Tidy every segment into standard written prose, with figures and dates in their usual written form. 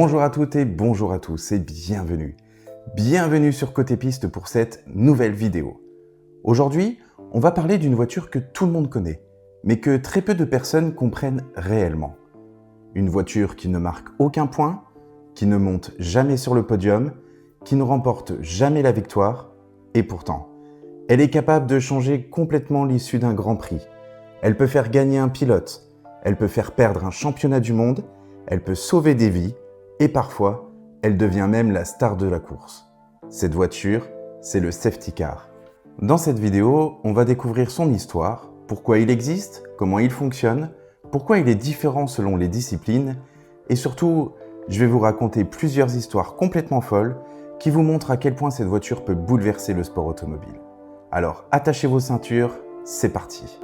Bonjour à toutes et bonjour à tous et bienvenue. Bienvenue sur Côté Piste pour cette nouvelle vidéo. Aujourd'hui, on va parler d'une voiture que tout le monde connaît, mais que très peu de personnes comprennent réellement. Une voiture qui ne marque aucun point, qui ne monte jamais sur le podium, qui ne remporte jamais la victoire, et pourtant, elle est capable de changer complètement l'issue d'un Grand Prix. Elle peut faire gagner un pilote, elle peut faire perdre un championnat du monde, elle peut sauver des vies, et parfois, elle devient même la star de la course. Cette voiture, c'est le safety car. Dans cette vidéo, on va découvrir son histoire, pourquoi il existe, comment il fonctionne, pourquoi il est différent selon les disciplines, et surtout, je vais vous raconter plusieurs histoires complètement folles qui vous montrent à quel point cette voiture peut bouleverser le sport automobile. Alors, attachez vos ceintures, c'est parti.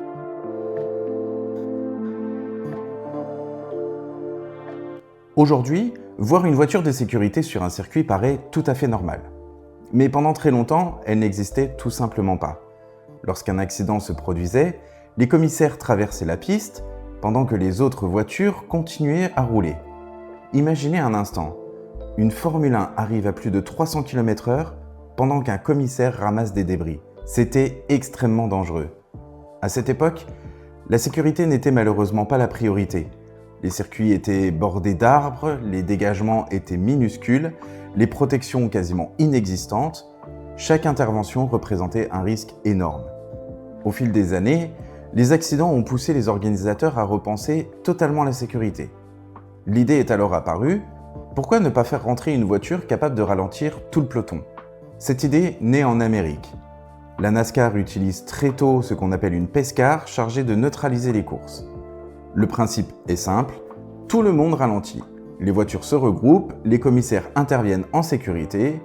Aujourd'hui, voir une voiture de sécurité sur un circuit paraît tout à fait normal. Mais pendant très longtemps, elle n'existait tout simplement pas. Lorsqu'un accident se produisait, les commissaires traversaient la piste pendant que les autres voitures continuaient à rouler. Imaginez un instant, une Formule 1 arrive à plus de 300 km/h pendant qu'un commissaire ramasse des débris. C'était extrêmement dangereux. À cette époque, la sécurité n'était malheureusement pas la priorité. Les circuits étaient bordés d'arbres, les dégagements étaient minuscules, les protections quasiment inexistantes. Chaque intervention représentait un risque énorme. Au fil des années, les accidents ont poussé les organisateurs à repenser totalement la sécurité. L'idée est alors apparue, pourquoi ne pas faire rentrer une voiture capable de ralentir tout le peloton? Cette idée naît en Amérique. La NASCAR utilise très tôt ce qu'on appelle une pace car chargée de neutraliser les courses. Le principe est simple, tout le monde ralentit. Les voitures se regroupent, les commissaires interviennent en sécurité.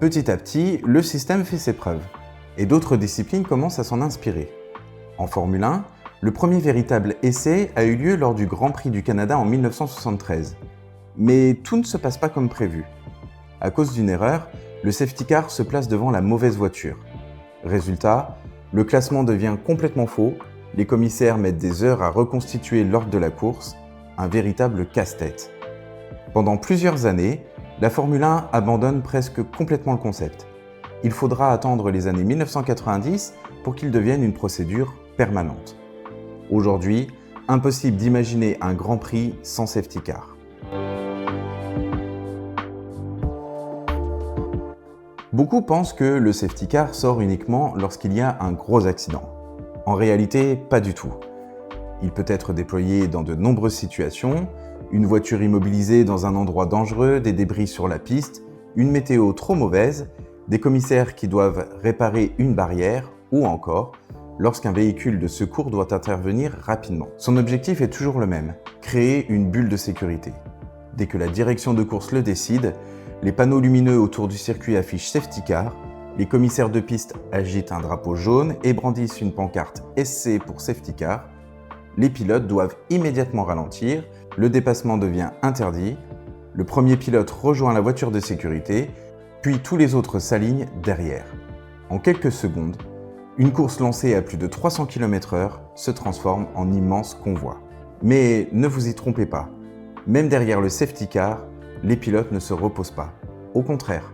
Petit à petit, le système fait ses preuves. Et d'autres disciplines commencent à s'en inspirer. En Formule 1, le premier véritable essai a eu lieu lors du Grand Prix du Canada en 1973. Mais tout ne se passe pas comme prévu. À cause d'une erreur, le safety car se place devant la mauvaise voiture. Résultat, le classement devient complètement faux. Les commissaires mettent des heures à reconstituer l'ordre de la course, un véritable casse-tête. Pendant plusieurs années, la Formule 1 abandonne presque complètement le concept. Il faudra attendre les années 1990 pour qu'il devienne une procédure permanente. Aujourd'hui, impossible d'imaginer un Grand Prix sans safety car. Beaucoup pensent que le safety car sort uniquement lorsqu'il y a un gros accident. En réalité, pas du tout. Il peut être déployé dans de nombreuses situations, une voiture immobilisée dans un endroit dangereux, des débris sur la piste, une météo trop mauvaise, des commissaires qui doivent réparer une barrière ou encore lorsqu'un véhicule de secours doit intervenir rapidement. Son objectif est toujours le même, créer une bulle de sécurité. Dès que la direction de course le décide, les panneaux lumineux autour du circuit affichent safety car, les commissaires de piste agitent un drapeau jaune et brandissent une pancarte SC pour safety car. Les pilotes doivent immédiatement ralentir, le dépassement devient interdit, le premier pilote rejoint la voiture de sécurité, puis tous les autres s'alignent derrière. En quelques secondes, une course lancée à plus de 300 km/h se transforme en immense convoi. Mais ne vous y trompez pas, même derrière le safety car, les pilotes ne se reposent pas. Au contraire,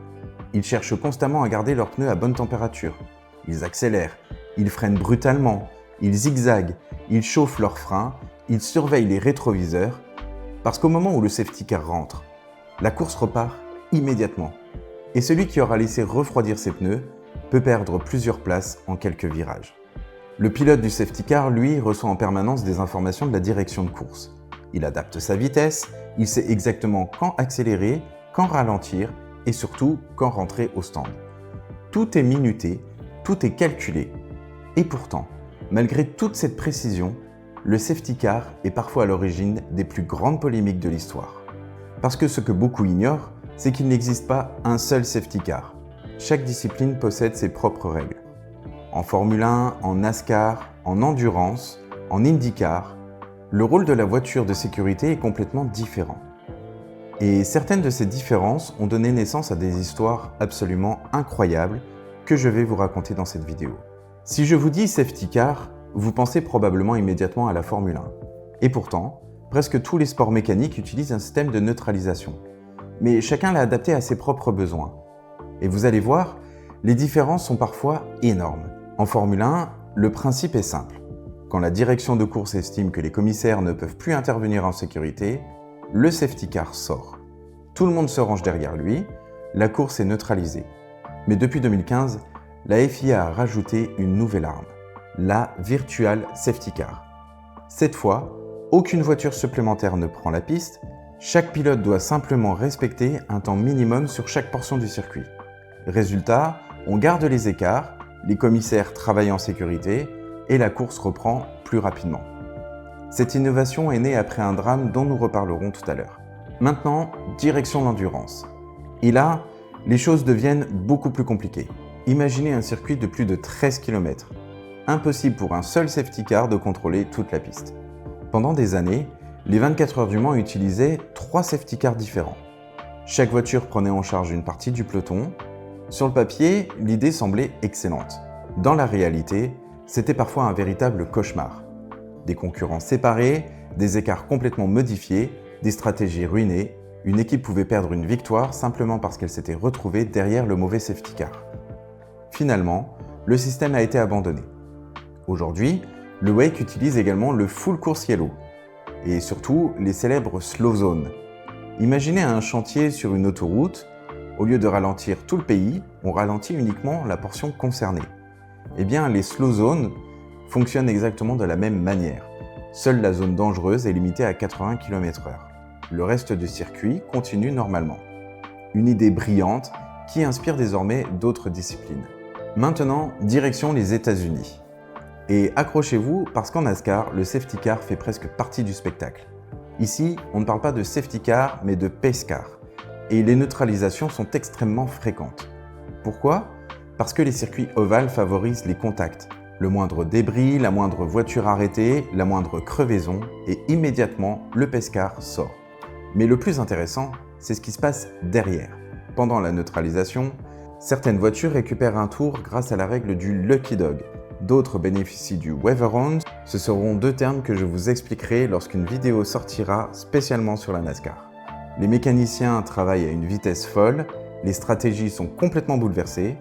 ils cherchent constamment à garder leurs pneus à bonne température. Ils accélèrent, ils freinent brutalement, ils zigzaguent, ils chauffent leurs freins, ils surveillent les rétroviseurs, parce qu'au moment où le safety car rentre, la course repart immédiatement. Et celui qui aura laissé refroidir ses pneus peut perdre plusieurs places en quelques virages. Le pilote du safety car, lui, reçoit en permanence des informations de la direction de course. Il adapte sa vitesse, il sait exactement quand accélérer, quand ralentir, et surtout quand rentrer au stand. Tout est minuté, tout est calculé. Et pourtant, malgré toute cette précision, le safety car est parfois à l'origine des plus grandes polémiques de l'histoire. Parce que ce que beaucoup ignorent, c'est qu'il n'existe pas un seul safety car. Chaque discipline possède ses propres règles. En Formule 1, en NASCAR, en endurance, en IndyCar, le rôle de la voiture de sécurité est complètement différent. Et certaines de ces différences ont donné naissance à des histoires absolument incroyables que je vais vous raconter dans cette vidéo. Si je vous dis safety car, vous pensez probablement immédiatement à la Formule 1. Et pourtant, presque tous les sports mécaniques utilisent un système de neutralisation. mais chacun l'a adapté à ses propres besoins. Et vous allez voir, les différences sont parfois énormes. En Formule 1, le principe est simple. Quand la direction de course estime que les commissaires ne peuvent plus intervenir en sécurité, le safety car sort. Tout le monde se range derrière lui, la course est neutralisée. Mais depuis 2015, la FIA a rajouté une nouvelle arme, la Virtual Safety Car. Cette fois, aucune voiture supplémentaire ne prend la piste, chaque pilote doit simplement respecter un temps minimum sur chaque portion du circuit. Résultat, on garde les écarts, les commissaires travaillent en sécurité et la course reprend plus rapidement. Cette innovation est née après un drame dont nous reparlerons tout à l'heure. Maintenant, direction l'endurance. Et là, les choses deviennent beaucoup plus compliquées. Imaginez un circuit de plus de 13 km. Impossible pour un seul safety car de contrôler toute la piste. Pendant des années, les 24 heures du Mans utilisaient 3 safety cars différents. Chaque voiture prenait en charge une partie du peloton. Sur le papier, l'idée semblait excellente. Dans la réalité, c'était parfois un véritable cauchemar. Des concurrents séparés, des écarts complètement modifiés, des stratégies ruinées, une équipe pouvait perdre une victoire simplement parce qu'elle s'était retrouvée derrière le mauvais safety car. Finalement, le système a été abandonné. Aujourd'hui, le WEC utilise également le full course yellow et surtout les célèbres slow zones. Imaginez un chantier sur une autoroute, au lieu de ralentir tout le pays, on ralentit uniquement la portion concernée. Eh bien, les slow zones fonctionnent exactement de la même manière. Seule la zone dangereuse est limitée à 80 km/h. Le reste du circuit continue normalement. Une idée brillante qui inspire désormais d'autres disciplines. Maintenant, direction les États-Unis. Et accrochez-vous parce qu'en NASCAR, le safety car fait presque partie du spectacle. Ici, on ne parle pas de safety car, mais de pace car. Et les neutralisations sont extrêmement fréquentes. Pourquoi ? Parce que les circuits ovales favorisent les contacts. Le moindre débris, la moindre voiture arrêtée, la moindre crevaison, et immédiatement, le pace car sort. Mais le plus intéressant, c'est ce qui se passe derrière. Pendant la neutralisation, certaines voitures récupèrent un tour grâce à la règle du Lucky Dog. D'autres bénéficient du Wave Around. Ce seront 2 termes que je vous expliquerai lorsqu'une vidéo sortira spécialement sur la NASCAR. Les mécaniciens travaillent à une vitesse folle, les stratégies sont complètement bouleversées.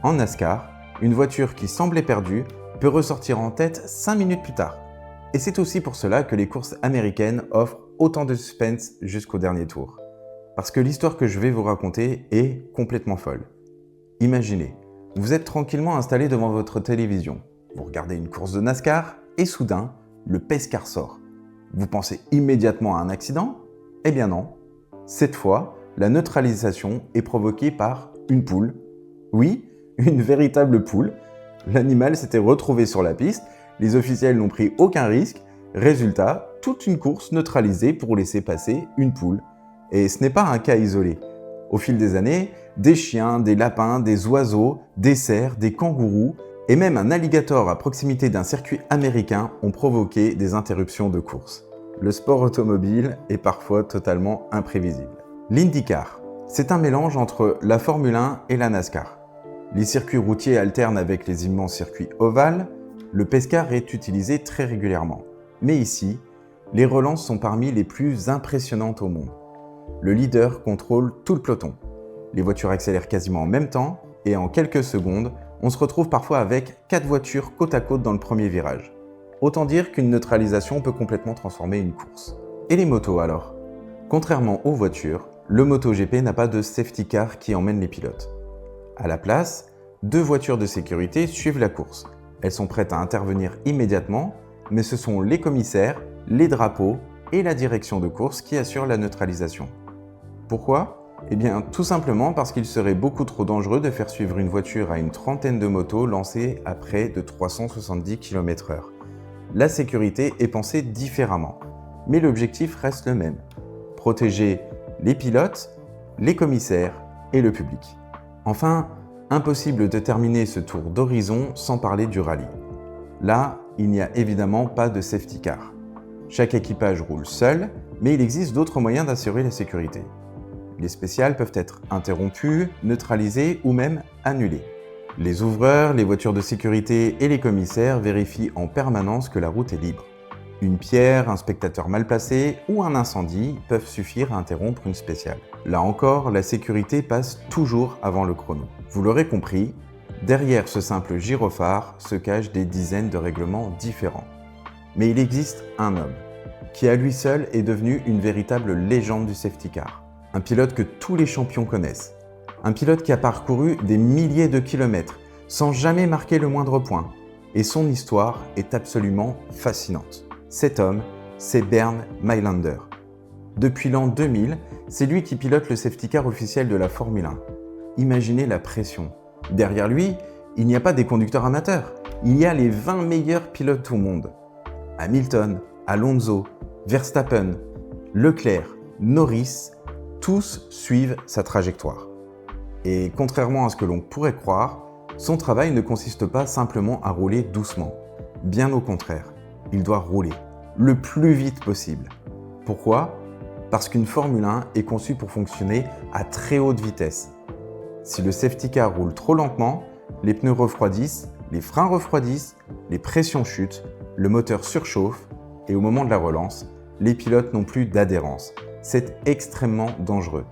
En NASCAR, une voiture qui semblait perdue peut ressortir en tête 5 minutes plus tard. Et c'est aussi pour cela que les courses américaines offrent autant de suspense jusqu'au dernier tour. Parce que l'histoire que je vais vous raconter est complètement folle. Imaginez, vous êtes tranquillement installé devant votre télévision, vous regardez une course de NASCAR et soudain, le pace car sort. Vous pensez immédiatement à un accident ? Eh bien non. Cette fois, la neutralisation est provoquée par une poule. Oui, une véritable poule. L'animal s'était retrouvé sur la piste, les officiels n'ont pris aucun risque. Résultat, toute une course neutralisée pour laisser passer une poule. Et ce n'est pas un cas isolé. Au fil des années, des chiens, des lapins, des oiseaux, des cerfs, des kangourous et même un alligator à proximité d'un circuit américain ont provoqué des interruptions de course. Le sport automobile est parfois totalement imprévisible. L'IndyCar, c'est un mélange entre la Formule 1 et la NASCAR. Les circuits routiers alternent avec les immenses circuits ovales, le pace car est utilisé très régulièrement. Mais ici, les relances sont parmi les plus impressionnantes au monde. Le leader contrôle tout le peloton. Les voitures accélèrent quasiment en même temps et en quelques secondes, on se retrouve parfois avec 4 voitures côte à côte dans le premier virage. Autant dire qu'une neutralisation peut complètement transformer une course. Et les motos alors ? Contrairement aux voitures, le MotoGP n'a pas de safety car qui emmène les pilotes. À la place, 2 voitures de sécurité suivent la course. Elles sont prêtes à intervenir immédiatement, mais ce sont les commissaires, les drapeaux et la direction de course qui assurent la neutralisation. Pourquoi ? Eh bien, tout simplement parce qu'il serait beaucoup trop dangereux de faire suivre une voiture à une trentaine de motos lancées à près de 370 km/h. La sécurité est pensée différemment, mais l'objectif reste le même. Protéger les pilotes, les commissaires et le public. Enfin, impossible de terminer ce tour d'horizon sans parler du rallye. Là, il n'y a évidemment pas de safety car. Chaque équipage roule seul, mais il existe d'autres moyens d'assurer la sécurité. Les spéciales peuvent être interrompues, neutralisées ou même annulées. Les ouvreurs, les voitures de sécurité et les commissaires vérifient en permanence que la route est libre. Une pierre, un spectateur mal placé ou un incendie peuvent suffire à interrompre une spéciale. Là encore, la sécurité passe toujours avant le chrono. Vous l'aurez compris, derrière ce simple gyrophare se cachent des dizaines de règlements différents. Mais il existe un homme qui à lui seul est devenu une véritable légende du safety car. Un pilote que tous les champions connaissent. Un pilote qui a parcouru des milliers de kilomètres sans jamais marquer le moindre point. Et son histoire est absolument fascinante. Cet homme, c'est Bernd Mayländer. Depuis l'an 2000, c'est lui qui pilote le safety car officiel de la Formule 1. Imaginez la pression. Derrière lui, il n'y a pas des conducteurs amateurs. Il y a les 20 meilleurs pilotes au monde. Hamilton, Alonso, Verstappen, Leclerc, Norris, tous suivent sa trajectoire. Et contrairement à ce que l'on pourrait croire, son travail ne consiste pas simplement à rouler doucement. Bien au contraire, il doit rouler le plus vite possible. Pourquoi ? Parce qu'une Formule 1 est conçue pour fonctionner à très haute vitesse. Si le safety car roule trop lentement, les pneus refroidissent, les freins refroidissent, les pressions chutent, le moteur surchauffe et au moment de la relance, les pilotes n'ont plus d'adhérence. C'est extrêmement dangereux.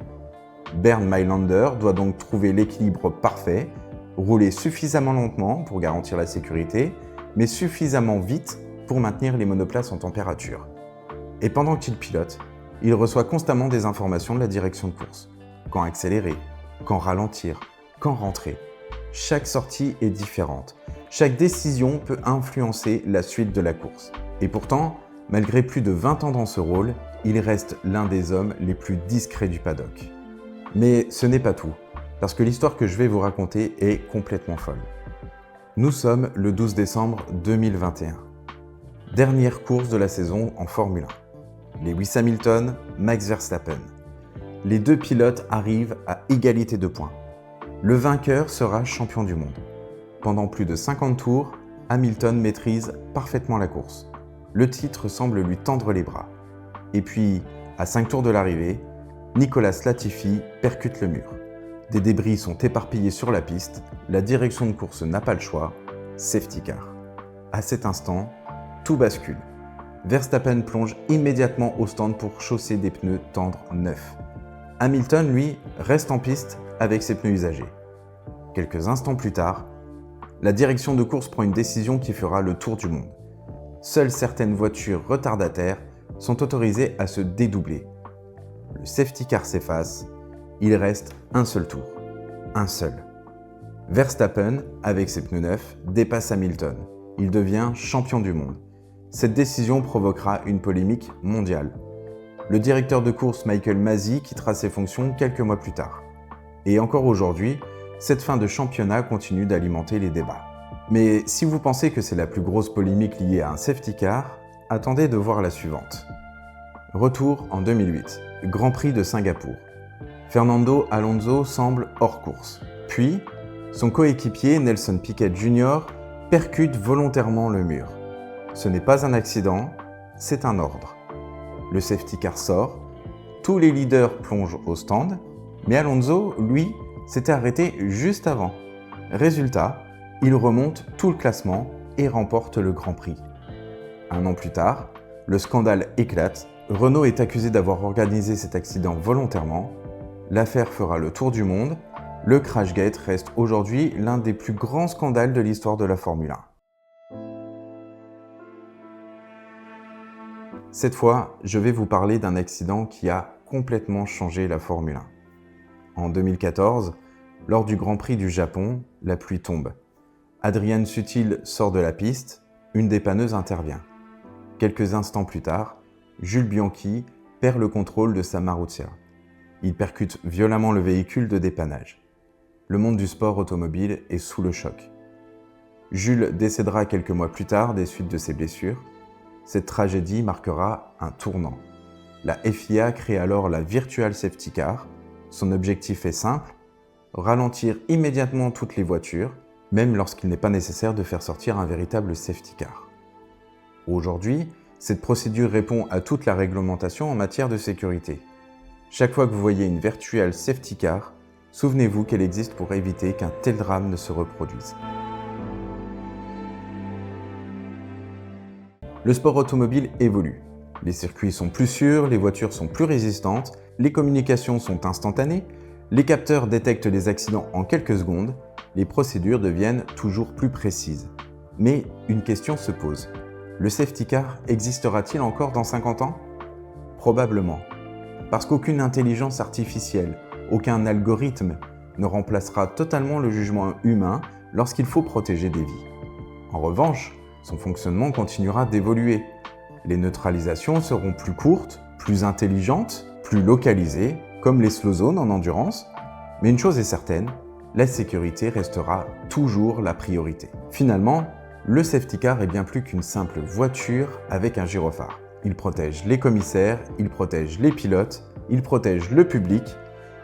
Bernd Mayländer doit donc trouver l'équilibre parfait, rouler suffisamment lentement pour garantir la sécurité, mais suffisamment vite pour maintenir les monoplaces en température. Et pendant qu'il pilote, il reçoit constamment des informations de la direction de course. Quand accélérer, quand ralentir, quand rentrer. Chaque sortie est différente. Chaque décision peut influencer la suite de la course. Et pourtant, malgré plus de 20 ans dans ce rôle, il reste l'un des hommes les plus discrets du paddock. Mais ce n'est pas tout, parce que l'histoire que je vais vous raconter est complètement folle. Nous sommes le 12 décembre 2021. Dernière course de la saison en Formule 1. Lewis Hamilton, Max Verstappen. Les deux pilotes arrivent à égalité de points. Le vainqueur sera champion du monde. Pendant plus de 50 tours, Hamilton maîtrise parfaitement la course. Le titre semble lui tendre les bras. Et puis, à 5 tours de l'arrivée, Nicolas Latifi percute le mur. Des débris sont éparpillés sur la piste, la direction de course n'a pas le choix, safety car. À cet instant, tout bascule. Verstappen plonge immédiatement au stand pour chausser des pneus tendres neufs. Hamilton, lui, reste en piste avec ses pneus usagés. Quelques instants plus tard, la direction de course prend une décision qui fera le tour du monde. Seules certaines voitures retardataires sont autorisées à se dédoubler. Le safety car s'efface, il reste un seul tour. Un seul. Verstappen, avec ses pneus neufs, dépasse Hamilton. Il devient champion du monde. Cette décision provoquera une polémique mondiale. Le directeur de course Michael Masi quittera ses fonctions quelques mois plus tard. Et encore aujourd'hui, cette fin de championnat continue d'alimenter les débats. Mais si vous pensez que c'est la plus grosse polémique liée à un safety car, attendez de voir la suivante. Retour en 2008, Grand Prix de Singapour. Fernando Alonso semble hors course. Puis, son coéquipier Nelson Piquet Jr. percute volontairement le mur. Ce n'est pas un accident, c'est un ordre. Le safety car sort, tous les leaders plongent au stand, mais Alonso, lui, s'était arrêté juste avant. Résultat, il remonte tout le classement et remporte le Grand Prix. Un an plus tard, le scandale éclate, Renault est accusé d'avoir organisé cet accident volontairement, l'affaire fera le tour du monde, le Crashgate reste aujourd'hui l'un des plus grands scandales de l'histoire de la Formule 1. Cette fois, je vais vous parler d'un accident qui a complètement changé la Formule 1. En 2014, lors du Grand Prix du Japon, la pluie tombe. Adrian Sutil sort de la piste, une dépanneuse intervient. Quelques instants plus tard, Jules Bianchi perd le contrôle de sa Marussia. Il percute violemment le véhicule de dépannage. Le monde du sport automobile est sous le choc. Jules décédera quelques mois plus tard des suites de ses blessures. Cette tragédie marquera un tournant. La FIA crée alors la Virtual Safety Car. Son objectif est simple, ralentir immédiatement toutes les voitures, même lorsqu'il n'est pas nécessaire de faire sortir un véritable safety car. Aujourd'hui, cette procédure répond à toute la réglementation en matière de sécurité. Chaque fois que vous voyez une Virtual Safety Car, souvenez-vous qu'elle existe pour éviter qu'un tel drame ne se reproduise. Le sport automobile évolue. Les circuits sont plus sûrs, les voitures sont plus résistantes, les communications sont instantanées, les capteurs détectent les accidents en quelques secondes, les procédures deviennent toujours plus précises. Mais une question se pose. Le safety car existera-t-il encore dans 50 ans? Probablement. Parce qu'aucune intelligence artificielle, aucun algorithme ne remplacera totalement le jugement humain lorsqu'il faut protéger des vies. En revanche, son fonctionnement continuera d'évoluer. Les neutralisations seront plus courtes, plus intelligentes, plus localisées, comme les slow zones en endurance. Mais une chose est certaine, la sécurité restera toujours la priorité. Finalement, le safety car est bien plus qu'une simple voiture avec un gyrophare. Il protège les commissaires, il protège les pilotes, il protège le public,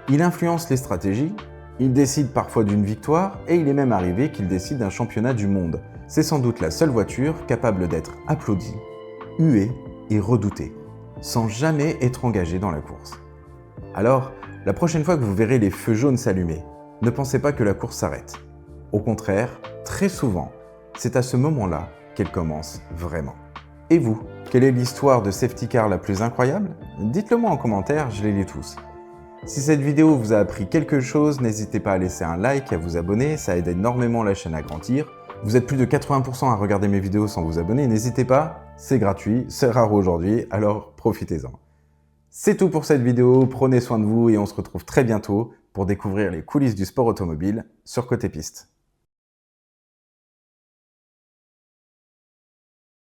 il influence les stratégies, il décide parfois d'une victoire et il est même arrivé qu'il décide d'un championnat du monde. C'est sans doute la seule voiture capable d'être applaudie, huée et redoutée, sans jamais être engagée dans la course. Alors, la prochaine fois que vous verrez les feux jaunes s'allumer, ne pensez pas que la course s'arrête. Au contraire, très souvent, c'est à ce moment-là qu'elle commence vraiment. Et vous, quelle est l'histoire de safety car la plus incroyable? Dites-le moi en commentaire, je les lis tous. Si cette vidéo vous a appris quelque chose, n'hésitez pas à laisser un like, à vous abonner, ça aide énormément la chaîne à grandir. Vous êtes plus de 80% à regarder mes vidéos sans vous abonner, n'hésitez pas, c'est gratuit, c'est rare aujourd'hui, alors profitez-en. C'est tout pour cette vidéo, prenez soin de vous et on se retrouve très bientôt pour découvrir les coulisses du sport automobile sur Côté Piste.